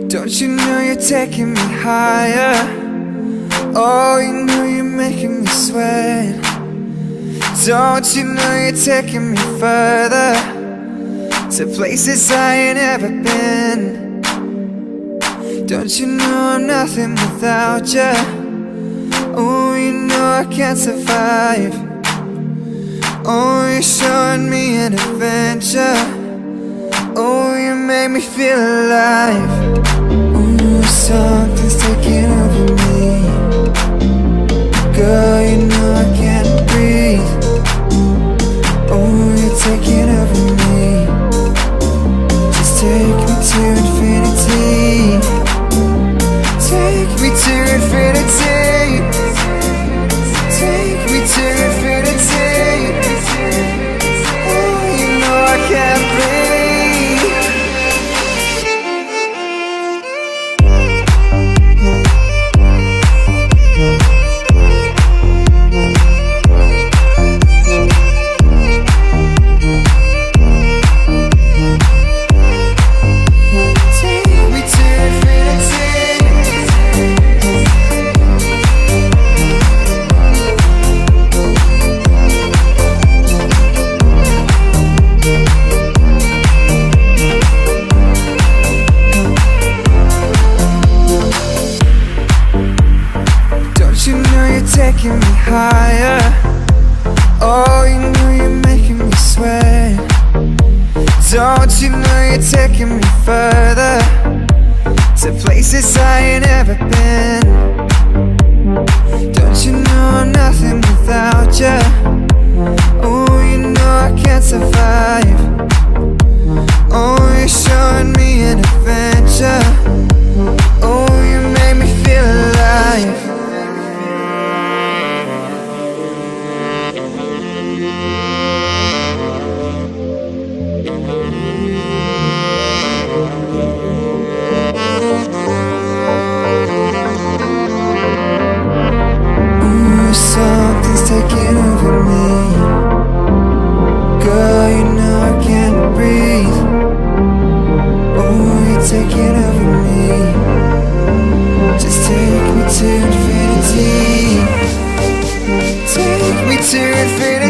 Don't you know you're taking me higher? Oh, you know you're making me sweat. Don't you know you're taking me further, to places I ain't ever been. Don't you know I'm nothing without you? Oh, you know I can't survive. Oh, you're showing me an adventure. Oh, you make me feel alive. Oh, something's taking over me. Girl, you know I can't breathe. Oh, you're taking over me. Just take me to infinity. Take me to infinity. Take me to infinity. Oh, you know I can't breathe. Taking me higher. Oh, you know you're making me sweat. Don't you know you're taking me further, to places I ain't ever been. Don't you know I'm nothing without you? Oh, you know I can't survive. Oh, you're showing me an adventure. Oh, you make me feel alive. Something's taking over me. Girl, you know I can't breathe. Oh, you're taking over me. Just take me to infinity. Take me to infinity.